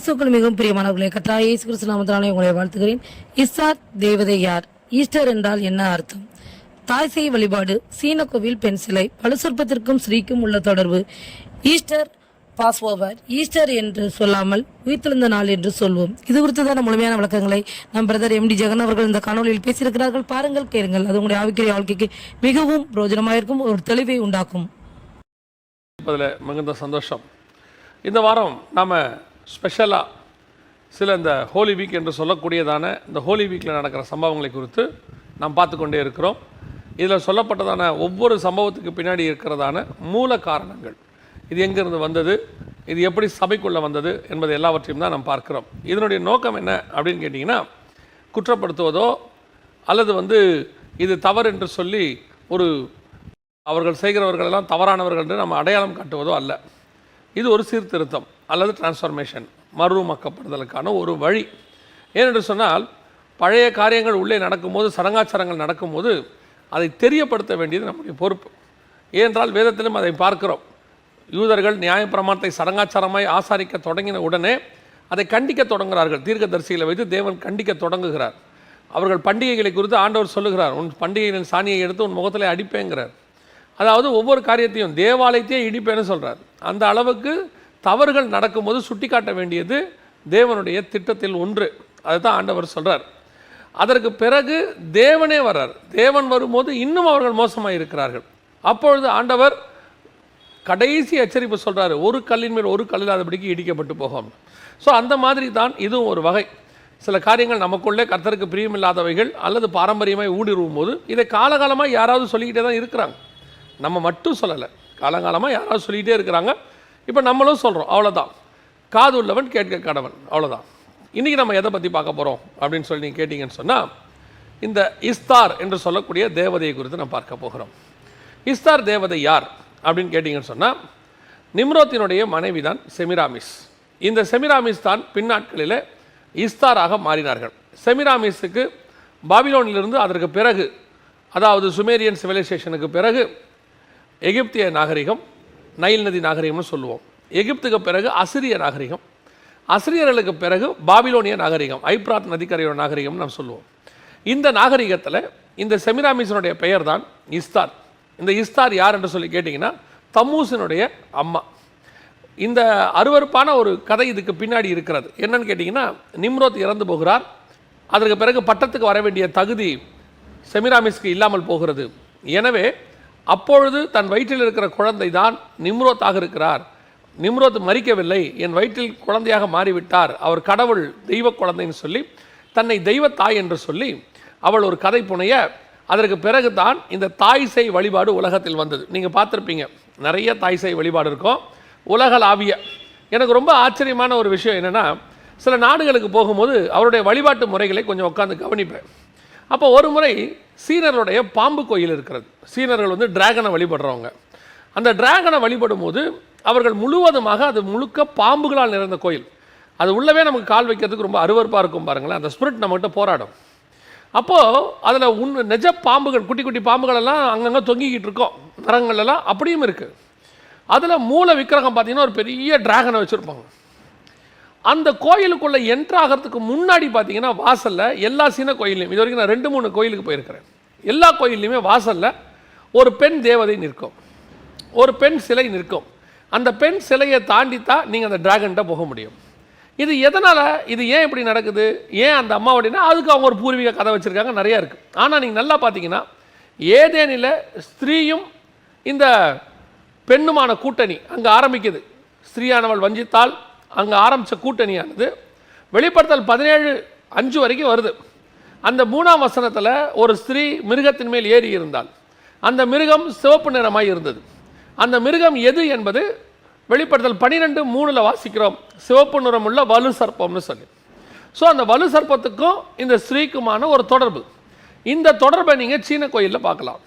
கிறிஸ்துக்கள் மிகவும் பிரியமானவர்களே, கர்த்தராகிய இயேசு கிறிஸ்து நாமத்தினாலே உங்களை வாழ்த்துகிறேன். இஸ்தார் தேவதை யார்? ஈஸ்டர் என்றால் என்ன அர்த்தம்? தாய் சேய் வழிபாடு, சீன கோவில், பெண் சிலை, பழுசொற்பத்திற்கும் ஸ்ரீக்கும் உள்ள தொடர்பு. ஈஸ்டர் பாஸ் ஓவர், ஈஸ்டர் என்று சொல்லாமல் உயிர்த்தெழுந்த நாள் என்று சொல்வோம். இது குறித்ததான முழுமையான விளக்கங்களை நம் பிரதர் MD ஜெகன் அவர்கள் இந்த காணொலியில் பேசியிருக்கிறார்கள். பாருங்கள், கேளுங்கள். அது உங்களுடைய ஆவிக்குரிய வாழ்க்கைக்கு மிகவும் பிரயோஜனமாயிருக்கும், ஒரு தெளிவை உண்டாக்கும். மிகுந்த சந்தோஷம். இந்த வாரம் நாம் ஸ்பெஷலாக சில இந்த ஹோலி வீக் என்று சொல்லக்கூடியதான இந்த ஹோலி வீக்கில் நடக்கிற சம்பவங்களை குறித்து நாம் பார்த்து கொண்டே இருக்கிறோம். இதில் சொல்லப்பட்டதான ஒவ்வொரு சம்பவத்துக்கு பின்னாடி இருக்கிறதான மூல காரணங்கள், இது எங்கேருந்து வந்தது, இது எப்படி சபைக்குள்ளே வந்தது என்பது எல்லாவற்றையும் தான் நாம் பார்க்கிறோம். இதனுடைய நோக்கம் என்ன அப்படின்னு கேட்டிங்கன்னா, குற்றப்படுத்துவதோ அல்லது இது தவறு என்று சொல்லி அவர்கள் செய்கிறவர்களெல்லாம் தவறானவர்கள் என்று நம்ம அடையாளம் காட்டுவதோ அல்ல. இது ஒரு சீர்திருத்தம் அல்லது டிரான்ஸ்ஃபர்மேஷன், மறுமக்கப்படுதலுக்கான ஒரு வழி. ஏனென்று சொன்னால், பழைய காரியங்கள் உள்ளே நடக்கும்போது, சடங்காச்சாரங்கள் நடக்கும்போது அதை தெரியப்படுத்த வேண்டியது நம்முடைய பொறுப்பு. ஏனென்றால் வேதத்திலும் அதை பார்க்கிறோம். யூதர்கள் நியாயப்பிரமாணத்தை சடங்காச்சாரமாய் ஆசாரிக்க தொடங்கின உடனே அதை கண்டிக்க தொடங்குகிறார்கள். தீர்க்கதரிசிகளை வைத்து தேவன் கண்டிக்க தொடங்குகிறார். அவர்கள் பண்டிகைகளை குறித்து ஆண்டவர் சொல்லுகிறார், உன் பண்டிகைகளின் சாணியை எடுத்து உன் முகத்தில் அடிப்பேங்கிறார். அதாவது ஒவ்வொரு காரியத்தையும் தேவாலயத்தையே இடிப்பேன்னு சொல்கிறார். அந்த அளவுக்கு தவறுகள் நடக்கும்போது சுட்டி காட்ட வேண்டியது தேவனுடைய திட்டத்தில் ஒன்று. அதை தான் ஆண்டவர் சொல்கிறார். அதற்கு பிறகு தேவனே வர்றார். தேவன் வரும்போது இன்னும் அவர்கள் மோசமாக இருக்கிறார்கள். அப்பொழுது ஆண்டவர் கடைசி எச்சரிப்பு சொல்கிறார், ஒரு கல்லின் மேல் ஒரு கல்லில்லாதபடிக்கு இடிக்கப்பட்டு போகும். ஸோ அந்த மாதிரி தான் இதுவும் ஒரு வகை. சில காரியங்கள் நமக்குள்ளே கர்த்தருக்கு பிரியமில்லாதவைகள் அல்லது பாரம்பரியமாக ஊடுருவும் போது இதை காலகாலமாக யாராவது சொல்லிக்கிட்டே தான் இருக்கிறாங்க. நம்ம மட்டும் சொல்லலை, காலங்காலமாக யாராவது சொல்லிகிட்டே இருக்கிறாங்க. இப்போ நம்மளும் சொல்கிறோம், அவ்வளோதான். காது உள்ளவன் கேட்க கடவன், அவ்வளோதான். இன்றைக்கி நம்ம எதை பற்றி பார்க்க போகிறோம் அப்படின்னு சொல்லி நீங்கள் கேட்டிங்கன்னு சொன்னால், இந்த இஸ்தார் என்று சொல்லக்கூடிய தேவதையை குறித்து நம்ம பார்க்க போகிறோம். இஸ்தார் தேவதை யார் அப்படின்னு கேட்டிங்கன்னு சொன்னால், நிம்ரோத்தினுடைய மனைவி தான் செமிராமிஸ். இந்த செமிராமிஸ் தான் பின்னாட்களில் இஸ்தாராக மாறினார்கள். செமிராமிஸுக்கு பாபிலோனிலிருந்து அதற்கு பிறகு, அதாவது சுமேரியன் சிவிலைசேஷனுக்கு பிறகு எகிப்திய நாகரிகம், நைல் நதி நாகரிகம்னு சொல்லுவோம். எகிப்துக்கு பிறகு அசிரிய நாகரிகம், அசிரியர்களுக்கு பிறகு பாபிலோனிய நாகரிகம், ஐப்ராத் நதிக்கரையோட நாகரிகம்னு நாம் சொல்லுவோம். இந்த நாகரிகத்தில் இந்த செமிராமிஸனுடைய பெயர் தான் இஸ்தார். இந்த இஸ்தார் யார் என்று சொல்லி கேட்டிங்கன்னா, தம்மூசினுடைய அம்மா. இந்த அருவருப்பான ஒரு கதை இதுக்கு பின்னாடி இருக்கிறது. என்னன்னு கேட்டிங்கன்னா, நிம்ரோத் இறந்து போகிறார். அதற்கு பிறகு பட்டத்துக்கு வர வேண்டிய தகுதி செமிராமிஸ்க்கு இல்லாமல் போகிறது. எனவே அப்பொழுது தன் வயிற்றில் இருக்கிற குழந்தை தான் நிம்ரோத்தாக இருக்கிறார். நிம்ரோத் மறிக்கவில்லை, என் வயிற்றில் குழந்தையாக மாறிவிட்டார், அவர் கடவுள், தெய்வ குழந்தைன்னு சொல்லி தன்னை தெய்வத்தாய் என்று சொல்லி அவள் ஒரு கதை புனைய, அதற்கு பிறகு தான் இந்த தாய் சேய் வழிபாடு உலகத்தில் வந்தது. நீங்கள் பார்த்துருப்பீங்க, நிறைய தாய் சேய் வழிபாடு இருக்கும் உலகளாவிய. எனக்கு ரொம்ப ஆச்சரியமான ஒரு விஷயம் என்னென்னா, சில நாடுகளுக்கு போகும்போது அவருடைய வழிபாட்டு முறைகளை கொஞ்சம் உட்காந்து கவனிப்பேன். அப்போ ஒரு முறை சீனர்களுடைய பாம்பு கோயில் இருக்கிறது. சீனர்கள் டிராகனை வழிபடுறவங்க. அந்த டிராகனை வழிபடும் போது அவர்கள் முழுவதுமாக அது முழுக்க பாம்புகளால் நிறைந்த கோயில். அது உள்ளவே நமக்கு கால் வைக்கிறதுக்கு ரொம்ப அருவருப்பாக இருக்கும் பாருங்களேன். அந்த ஸ்பிரிட் நம்மகிட்ட போராடும். அப்போது அதில் நிஜ பாம்புகள், குட்டி குட்டி பாம்புகளெல்லாம் அங்கங்கே தொங்கிக்கிட்டு இருக்கோம், மரங்கள்லாம் அப்படியும் இருக்குது. அதில் மூல விக்கிரகம் பார்த்திங்கன்னா ஒரு பெரிய டிராகனை வச்சுருப்பாங்க. அந்த கோயிலுக்குள்ளே என்ட்ராகிறதுக்கு முன்னாடி பார்த்தீங்கன்னா வாசலில் எல்லா சீன கோயிலையும், இது வரைக்கும் நான் 2-3 கோயிலுக்கு போயிருக்கிறேன், எல்லா கோயில்லையுமே வாசலில் ஒரு பெண் தேவதை நிற்கும், ஒரு பெண் சிலை நிற்கும். அந்த பெண் சிலையை தாண்டித்தான் நீங்கள் அந்த டிராகன்கிட்ட போக முடியும். இது எதனால், இது ஏன் இப்படி நடக்குது, ஏன் அந்த அம்மாவோடனா, அதுக்கு அவங்க ஒரு பூர்வீக கதை வச்சுருக்காங்க, நிறையா இருக்குது. ஆனால் நீங்கள் நல்லா பார்த்தீங்கன்னா, ஏதேனில் ஸ்திரீயும் இந்த பெண்ணுமான கூட்டணி அங்கே ஆரம்பிக்குது. ஸ்திரீயானவள் வஞ்சித்தால் அங்கே ஆரம்பித்த கூட்டணியானது வெளிப்படுத்தல் 17:5 வரைக்கும் வருது. அந்த 3ஆம் வசனத்தில் ஒரு ஸ்திரீ மிருகத்தின் மேல் ஏறி இருந்தால், அந்த மிருகம் சிவப்பு நிறமாய் இருந்தது. அந்த மிருகம் எது என்பது வெளிப்படுத்தல் 12:3 வாசிக்கிறோம், சிவப்பு நிறமுள்ள வலு சர்ப்பம்னு சொல்லி. ஸோ அந்த வலு சர்ப்பத்துக்கும் இந்த ஸ்திரீக்குமான ஒரு தொடர்பு. இந்த தொடர்பை நீங்கள் சீன கோயிலில் பார்க்கலாம்.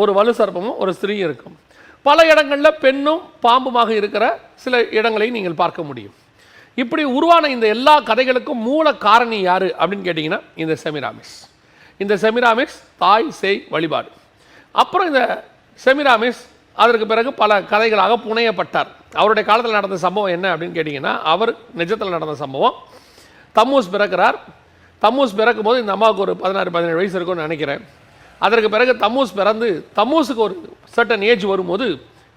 ஒரு வலு சர்ப்பமும் ஒரு ஸ்திரீயும் இருக்கும். பல இடங்களில் பெண்ணும் பாம்புமாக இருக்கிற சில இடங்களையும் நீங்கள் பார்க்க முடியும். இப்படி உருவான இந்த எல்லா கதைகளுக்கும் மூல காரணி யார் அப்படின்னு கேட்டிங்கன்னா, இந்த செமிராமிஸ். இந்த செமிராமிஸ் தாய் சேய் வழிபாடு. அப்புறம் இந்த செமிராமிஸ் அதற்கு பிறகு பல கதைகளாக புனையப்பட்டார். அவருடைய காலத்தில் நடந்த சம்பவம் என்ன அப்படின்னு கேட்டிங்கன்னா, அவர் நிஜத்தில் நடந்த சம்பவம். தம்மூஸ் பிறக்கிறார். தம்மூஸ் பிறக்கும் போது இந்த அம்மாவுக்கு ஒரு 16-17 வயசு இருக்கும்னு நினைக்கிறேன். அதற்கு பிறகு தம்மூஸ் பிறந்து தம்மூஸுக்கு ஒரு சர்டன் ஏஜ் வரும்போது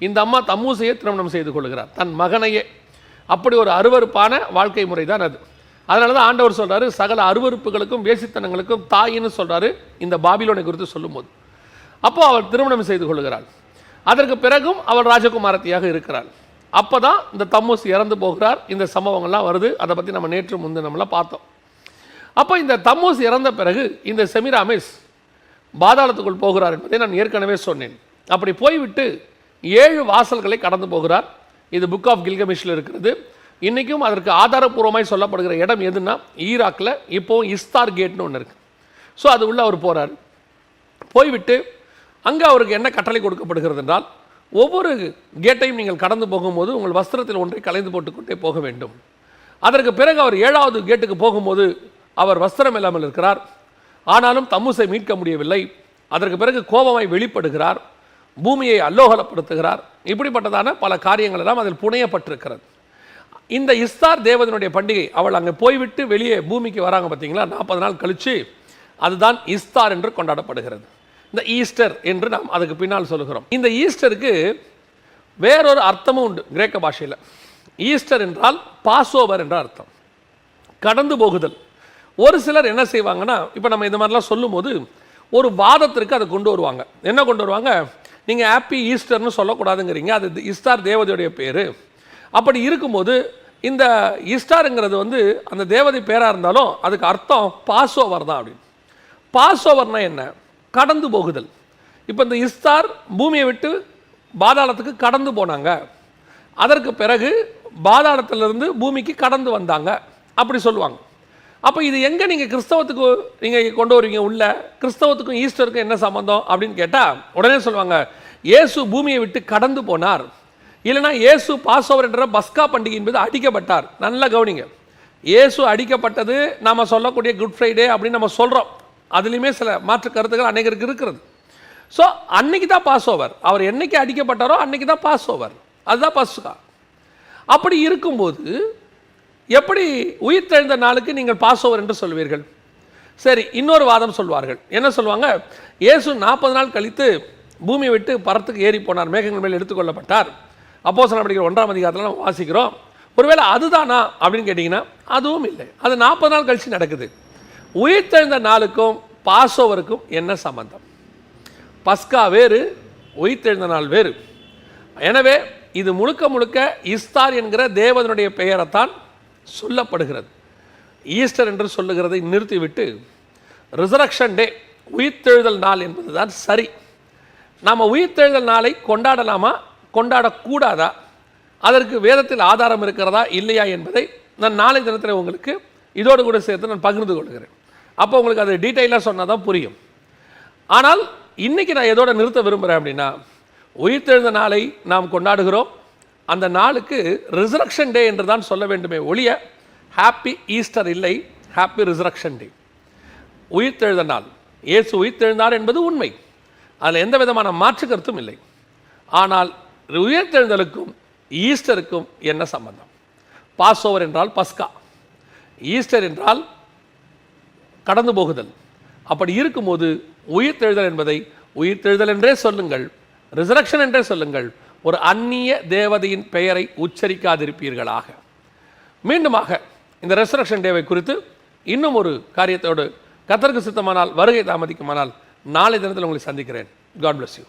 இந்த அம்மா தம்மூஸையே திருமணம் செய்து கொள்கிறார், தன் மகனையே. அப்படி ஒரு அருவருப்பான வாழ்க்கை முறை தான் அது. அதனால தான் ஆண்டவர் சொல்கிறாரு, சகல அருவருப்புகளுக்கும் வேசித்தனங்களுக்கும் தாயின்னு சொல்கிறாரு இந்த பாபிலோனை குறித்து சொல்லும்போது. அப்போது அவள் திருமணம் செய்து கொள்கிறாள். அதற்கு பிறகும் அவள் ராஜகுமாரத்தியாக இருக்கிறாள். அப்போ தான் இந்த தம்மூஸ் இறந்து போகிறார். இந்த சம்பவங்கள்லாம் வருது. அதை பற்றி நம்ம நேற்று நம்மளாம் பார்த்தோம். அப்போ இந்த தம்மூஸ் இறந்த பிறகு இந்த செமிராமிஸ் பாதாளத்துக்குள் போகிறார் என்பதை நான் ஏற்கனவே சொன்னேன். அப்படி போய்விட்டு 7 வாசல்களை கடந்து போகிறார். இது புக் ஆஃப் கில்கமிஷில் இருக்கிறது. இன்றைக்கும் அதற்கு ஆதாரப்பூர்வமாய் சொல்லப்படுகிற இடம் எதுன்னா, ஈராக்கில் இப்போது இஸ்தார் கேட்னு ஒன்று இருக்குது. ஸோ அது உள்ள அவர் போகிறார். போய்விட்டு அங்கே அவருக்கு என்ன கட்டளை கொடுக்கப்படுகிறது என்றால், ஒவ்வொரு கேட்டையும் நீங்கள் கடந்து போகும்போது உங்கள் வஸ்திரத்தில் ஒன்றை கலைந்து போட்டுக்கொண்டே போக வேண்டும். அதற்கு பிறகு அவர் 7வது கேட்டுக்கு போகும்போது அவர் வஸ்திரம் இல்லாமல் இருக்கிறார். ஆனாலும் தம்மூஸை மீட்க முடியவில்லை. அதற்கு பிறகு கோபமாய் வெளிப்படுகிறார், பூமியை அல்லோகலப்படுத்துகிறார். இப்படிப்பட்டதான பல காரியங்கள் எல்லாம் அதில் புனையப்பட்டிருக்கிறது. இந்த இஸ்தார் தேவதனுடைய பண்டிகை, அவள் அங்கே போய்விட்டு வெளியே பூமிக்கு வராங்க பார்த்தீங்களா, 40 நாள் கழித்து, அதுதான் இஸ்தார் என்று கொண்டாடப்படுகிறது. இந்த ஈஸ்டர் என்று நாம் அதுக்கு பின்னால் சொல்லுகிறோம். இந்த ஈஸ்டருக்கு வேறொரு அர்த்தமும் உண்டு கிரேக்க பாஷையில். ஈஸ்டர் என்றால் பாஸ்ஓவர் என்ற அர்த்தம், கடந்து போகுதல். ஒரு சிலர் என்ன செய்வாங்கன்னா, இப்போ நம்ம இந்த மாதிரிலாம் சொல்லும்போது ஒரு வாதத்திற்கு அதை கொண்டு வருவாங்க. என்ன கொண்டு வருவாங்க, நீங்கள் ஹாப்பி ஈஸ்டர்னு சொல்லக்கூடாதுங்கிறீங்க, அது இஸ்தார் தேவதையுடைய பேர். அப்படி இருக்கும்போது இந்த ஈஸ்டருங்கிறது அந்த தேவதை பேராக இருந்தாலும் அதுக்கு அர்த்தம் பாஸ்ஓவர் தான் அப்படின்னு. பாஸ்ஓவர்னா என்ன, கடந்து போகுதல். இப்போ இந்த இஸ்தார் பூமியை விட்டு பாதாளத்துக்கு கடந்து போனாங்க, அதற்கு பிறகு பாதாளத்திலிருந்து பூமிக்கு கடந்து வந்தாங்க அப்படி சொல்லுவாங்க. அப்போ இது எங்கே நீங்கள் கிறிஸ்தவத்துக்கு நீங்கள் கொண்டு வருவீங்க, உள்ள கிறிஸ்தவத்துக்கும் ஈஸ்டருக்கும் என்ன சம்பந்தம் அப்படின்னு கேட்டால் உடனே சொல்லுவாங்க, இயேசு பூமியை விட்டு கடந்து போனார், இல்லைனா இயேசு பாஸ்ஓவர் என்ற பஸ்கா பண்டிகை என்பது அடிக்கப்பட்டார். நல்லா கவனிங்க, இயேசு அடிக்கப்பட்டது நாம் சொல்லக்கூடிய குட் ஃப்ரைடே அப்படின்னு நம்ம சொல்கிறோம். அதுலேயுமே சில மாற்று கருத்துக்கள் அநேகருக்கு இருக்கிறது. ஸோ அன்னைக்கு தான் பாஸ்ஓவர், அவர் என்னைக்கு அடிக்கப்பட்டாரோ அன்னைக்கு தான் பாஸ்ஓவர், அதுதான் பஸ்கா. அப்படி இருக்கும்போது எப்படி உயிர்த்தெழுந்த நாளுக்கு நீங்கள் பாஸ்ஓவர் என்று சொல்வீர்கள்? சரி, இன்னொரு வாதம் சொல்வார்கள். என்ன சொல்லுவாங்க, இயேசு 40 நாள் கழித்து பூமியை விட்டு பரத்துக்கு ஏறி போனார், மேகங்கள் மேல் எடுத்துக்கொள்ளப்பட்டார். அப்போஸ்தலர் நடவடிக்கைகள் 1ஆம் அதிகாரத்தில் நம்ம வாசிக்கிறோம். ஒருவேளை அதுதானா அப்படின்னு கேட்டிங்கன்னா அதுவும் இல்லை, அது 40 நாள் கழித்து நடக்குது. உயிர்த்தெழுந்த நாளுக்கும் பாஸ்ஓவருக்கும் என்ன சம்பந்தம்? பஸ்கா வேறு, உயிர்த்தெழுந்த நாள் வேறு. எனவே இது முழுக்க முழுக்க இஸ்தார் என்கிற தேவதனுடைய பெயரைத்தான் சொல்லப்படுகிறது. ஈஸ்டர் என்று சொல்லுகிறதை நிறுத்திவிட்டு ரிசரக்ஷன் டே, உயிர்த்தெழுதல் நாள் என்பது தான் சரி. நாம் உயிர்த்தெழுதல் நாளை கொண்டாடலாமா கொண்டாடக்கூடாதா, அதற்கு வேதத்தில் ஆதாரம் இருக்கிறதா இல்லையா என்பதை நான் நாளை தினத்தில் உங்களுக்கு இதோடு கூட சேர்த்து நான் பகிர்ந்து கொள்கிறேன். அப்போ உங்களுக்கு அது டீட்டெயிலாக சொன்னால் தான் புரியும். ஆனால் இன்றைக்கி நான் எதோட நிறுத்த விரும்புகிறேன் அப்படின்னா, உயிர்த்தெழுந்த நாளை நாம் கொண்டாடுகிறோம், அந்த நாளுக்கு ரிசரக்ஷன் டே என்று தான் சொல்ல வேண்டுமே ஒழிய ஹாப்பி ஈஸ்டர் இல்லை, ஹாப்பி ரிசரக்ஷன் டே. உயிர்த்தெழுந்த நாள், இயேசு உயிர்த்தெழுந்தார் என்பது உண்மை, அதில் எந்த விதமான மாற்று கருத்தும் இல்லை. ஆனால் உயிர்த்தெழுந்தலுக்கும் ஈஸ்டருக்கும் என்ன சம்பந்தம்? பாஸ்ஓவர் என்றால் பஸ்கா, ஈஸ்டர் என்றால் கடந்து போகுதல். அப்படி இருக்கும்போது உயிர்த்தெழுதல் என்பதை உயிர்த்தெழுதல் என்றே சொல்லுங்கள், ரிசரக்ஷன் என்றே சொல்லுங்கள், ஒரு அந்நிய தேவதையின் பெயரை உச்சரிக்காதிருப்பீர்களாக. மீண்டுமாக இந்த ரெசரக்ஷன் டேவை குறித்து இன்னும் ஒரு காரியத்தோடு கர்த்தருக்கு சித்தமானால், வருகை தாமதிக்குமானால், நாளை தினத்தில் உங்களை சந்திக்கிறேன். God bless you.